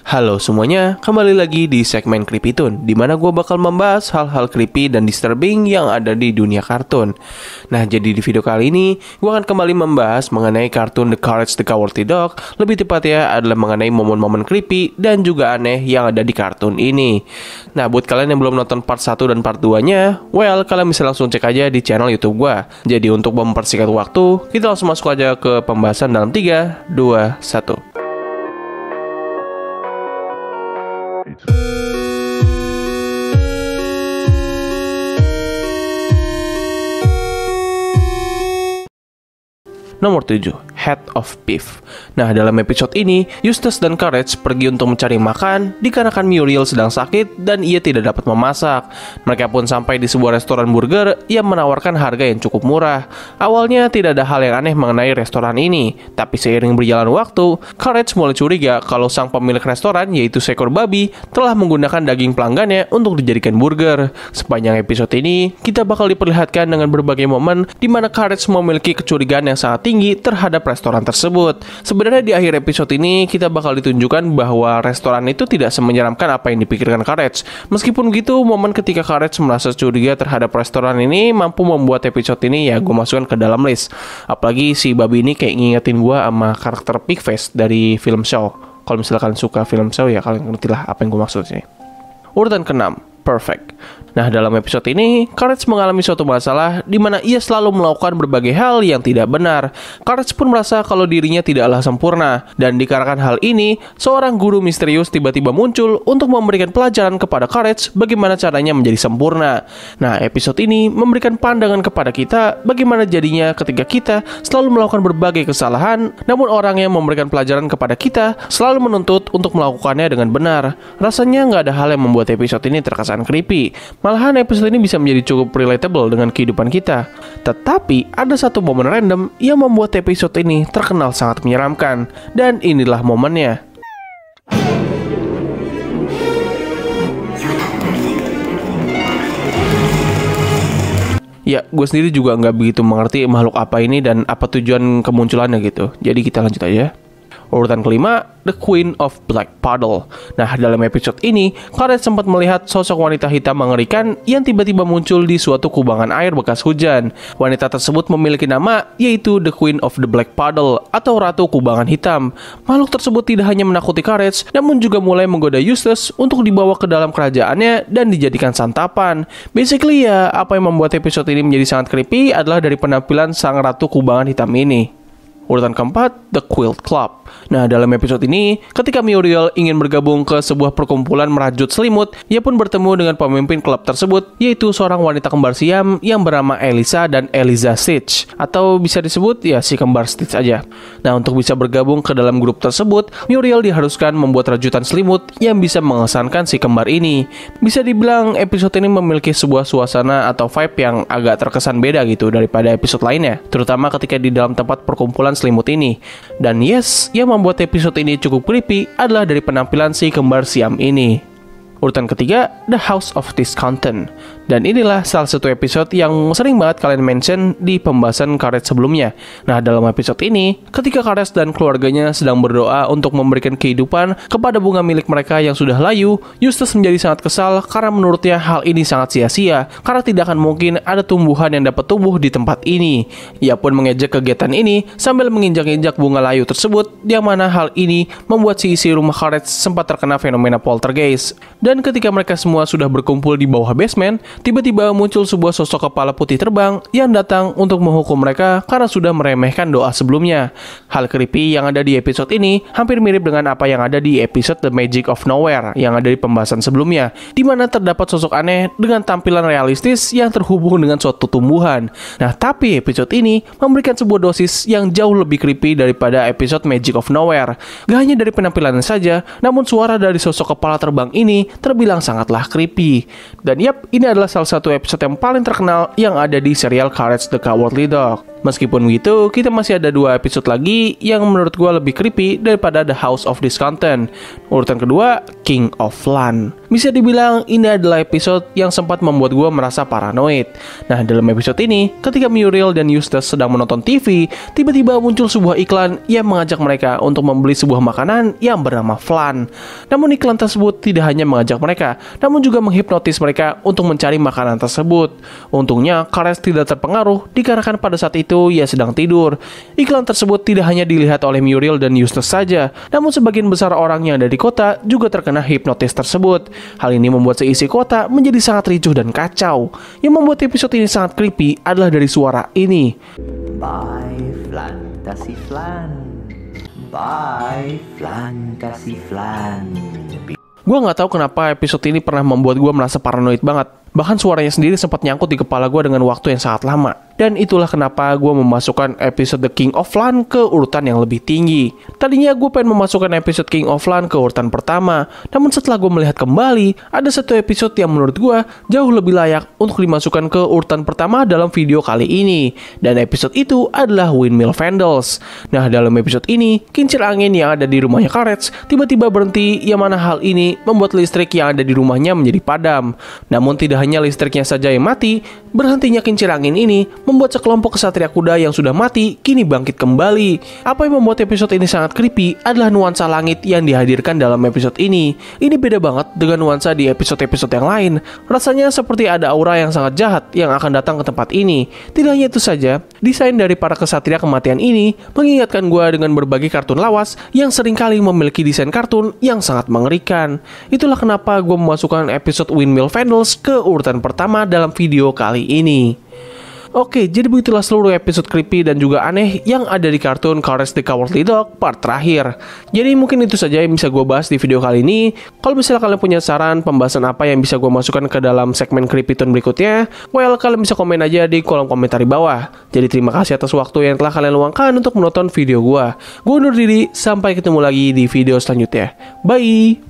Halo semuanya, kembali lagi di segmen Creepy Toon, di mana gue bakal membahas hal-hal creepy dan disturbing yang ada di dunia kartun. Nah, jadi di video kali ini, gue akan kembali membahas mengenai kartun The Courage the Cowardly Dog. Lebih tepatnya adalah mengenai momen-momen creepy dan juga aneh yang ada di kartun ini. Nah, buat kalian yang belum nonton part 1 dan part 2-nya, well, kalian bisa langsung cek aja di channel YouTube gue. Jadi untuk mempersingkat waktu, kita langsung masuk aja ke pembahasan dalam 3, 2, 1. Nomor 7, Head of Beef. Nah, dalam episode ini, Eustace dan Courage pergi untuk mencari makan dikarenakan Muriel sedang sakit dan ia tidak dapat memasak. Mereka pun sampai di sebuah restoran burger yang menawarkan harga yang cukup murah. Awalnya tidak ada hal yang aneh mengenai restoran ini, tapi seiring berjalan waktu, Courage mulai curiga kalau sang pemilik restoran, yaitu seekor babi, telah menggunakan daging pelanggannya untuk dijadikan burger. Sepanjang episode ini, kita bakal diperlihatkan dengan berbagai momen di mana Courage memiliki kecurigaan yang sangat tinggi terhadap restoran tersebut. Sebenarnya di akhir episode ini kita bakal ditunjukkan bahwa restoran itu tidak semenyeramkan apa yang dipikirkan Courage. Meskipun begitu, momen ketika Courage merasa curiga terhadap restoran ini mampu membuat episode ini ya gue masukkan ke dalam list. Apalagi si babi ini kayak ngingetin gue sama karakter Pigface dari film Show. Kalau misalkan suka film Show ya kalian ngerti lah apa yang gue maksud sih. Urutan ke-6, Perfect. Nah, dalam episode ini, Courage mengalami suatu masalah di mana ia selalu melakukan berbagai hal yang tidak benar. Courage pun merasa kalau dirinya tidaklah sempurna, dan dikarenakan hal ini, seorang guru misterius tiba-tiba muncul untuk memberikan pelajaran kepada Courage bagaimana caranya menjadi sempurna. Nah, episode ini memberikan pandangan kepada kita bagaimana jadinya ketika kita selalu melakukan berbagai kesalahan, namun orang yang memberikan pelajaran kepada kita selalu menuntut untuk melakukannya dengan benar. Rasanya nggak ada hal yang membuat episode ini terkesan creepy. Malahan episode ini bisa menjadi cukup relatable dengan kehidupan kita. Tetapi ada satu momen random yang membuat episode ini terkenal sangat menyeramkan. Dan inilah momennya. Ya, gue sendiri juga nggak begitu mengerti makhluk apa ini dan apa tujuan kemunculannya gitu. Jadi kita lanjut aja. Urutan kelima, The Queen of Black Puddle. Nah, dalam episode ini, Courage sempat melihat sosok wanita hitam mengerikan yang tiba-tiba muncul di suatu kubangan air bekas hujan. Wanita tersebut memiliki nama, yaitu The Queen of the Black Puddle, atau Ratu Kubangan Hitam. Makhluk tersebut tidak hanya menakuti Courage, namun juga mulai menggoda Eustace untuk dibawa ke dalam kerajaannya dan dijadikan santapan. Basically ya, apa yang membuat episode ini menjadi sangat creepy adalah dari penampilan sang Ratu Kubangan Hitam ini. Urutan keempat, The Quilt Club. Nah, dalam episode ini, ketika Muriel ingin bergabung ke sebuah perkumpulan merajut selimut, ia pun bertemu dengan pemimpin klub tersebut, yaitu seorang wanita kembar Siam yang bernama Elisa dan Eliza Stitch, atau bisa disebut ya si kembar Stitch aja. Nah, untuk bisa bergabung ke dalam grup tersebut, Muriel diharuskan membuat rajutan selimut yang bisa mengesankan si kembar ini. Bisa dibilang episode ini memiliki sebuah suasana atau vibe yang agak terkesan beda gitu daripada episode lainnya, terutama ketika di dalam tempat perkumpulan selimut ini. Dan yes, yang membuat episode ini cukup creepy adalah dari penampilan si kembar Siam ini. Urutan ketiga, The House of Discontent. Dan inilah salah satu episode yang sering banget kalian mention di pembahasan Courage sebelumnya. Nah, dalam episode ini, ketika Courage dan keluarganya sedang berdoa untuk memberikan kehidupan kepada bunga milik mereka yang sudah layu, Eustace menjadi sangat kesal karena menurutnya hal ini sangat sia-sia, karena tidak akan mungkin ada tumbuhan yang dapat tumbuh di tempat ini. Ia pun mengejek kegiatan ini sambil menginjak-injak bunga layu tersebut, yang mana hal ini membuat si isi rumah Courage sempat terkena fenomena poltergeist. Dan ketika mereka semua sudah berkumpul di bawah basement, tiba-tiba muncul sebuah sosok kepala putih terbang yang datang untuk menghukum mereka karena sudah meremehkan doa sebelumnya. Hal creepy yang ada di episode ini hampir mirip dengan apa yang ada di episode The Magic of Nowhere yang ada di pembahasan sebelumnya, di mana terdapat sosok aneh dengan tampilan realistis yang terhubung dengan suatu tumbuhan. Nah, tapi episode ini memberikan sebuah dosis yang jauh lebih creepy daripada episode Magic of Nowhere. Gak hanya dari penampilannya saja, namun suara dari sosok kepala terbang ini terbilang sangatlah creepy. Dan yap, ini adalah salah satu episode yang paling terkenal yang ada di serial Courage the Cowardly Dog. Meskipun begitu, kita masih ada 2 episode lagi yang menurut gue lebih creepy daripada The House of Discontent. Urutan kedua, King of Land. Bisa dibilang ini adalah episode yang sempat membuat gue merasa paranoid. Nah, dalam episode ini, ketika Muriel dan Eustace sedang menonton TV, tiba-tiba muncul sebuah iklan yang mengajak mereka untuk membeli sebuah makanan yang bernama flan. Namun iklan tersebut tidak hanya mengajak mereka, namun juga menghipnotis mereka untuk mencari makanan tersebut. Untungnya, Kares tidak terpengaruh dikarenakan pada saat itu ia sedang tidur. Iklan tersebut tidak hanya dilihat oleh Muriel dan Eustace saja, namun sebagian besar orang yang ada di kota juga terkena hipnotis tersebut. Hal ini membuat seisi kota menjadi sangat ricuh dan kacau. Yang membuat episode ini sangat creepy adalah dari suara ini. Bye flan, kasih flan. Bye flan, kasih flan. Gue nggak tahu kenapa episode ini pernah membuat gue merasa paranoid banget. Bahkan suaranya sendiri sempat nyangkut di kepala gue dengan waktu yang sangat lama. Dan itulah kenapa gue memasukkan episode The King of Flan ke urutan yang lebih tinggi. Tadinya gue pengen memasukkan episode King of Flan ke urutan pertama. Namun setelah gue melihat kembali, ada satu episode yang menurut gue jauh lebih layak untuk dimasukkan ke urutan pertama dalam video kali ini. Dan episode itu adalah Windmill Vandals. Nah, dalam episode ini, kincir angin yang ada di rumahnya Karets tiba-tiba berhenti, yang mana hal ini membuat listrik yang ada di rumahnya menjadi padam. Namun tidak hanya listriknya saja yang mati, berhentinya kincir angin ini membuat sekelompok kesatria kuda yang sudah mati kini bangkit kembali. Apa yang membuat episode ini sangat creepy adalah nuansa langit yang dihadirkan dalam episode ini. Ini beda banget dengan nuansa di episode-episode yang lain. Rasanya seperti ada aura yang sangat jahat yang akan datang ke tempat ini. Tidak hanya itu saja, desain dari para kesatria kematian ini mengingatkan gue dengan berbagai kartun lawas yang seringkali memiliki desain kartun yang sangat mengerikan. Itulah kenapa gue memasukkan episode Windmill Vandals ke urutan pertama dalam video kali ini. Oke, jadi begitulah seluruh episode creepy dan juga aneh yang ada di kartun Courage the Cowardly Dog part terakhir. Jadi mungkin itu saja yang bisa gue bahas di video kali ini. Kalau misalnya kalian punya saran pembahasan apa yang bisa gue masukkan ke dalam segmen Creepy Tune berikutnya, well, kalian bisa komen aja di kolom komentar di bawah. Jadi terima kasih atas waktu yang telah kalian luangkan untuk menonton video gue. Gue undur diri, sampai ketemu lagi di video selanjutnya. Bye!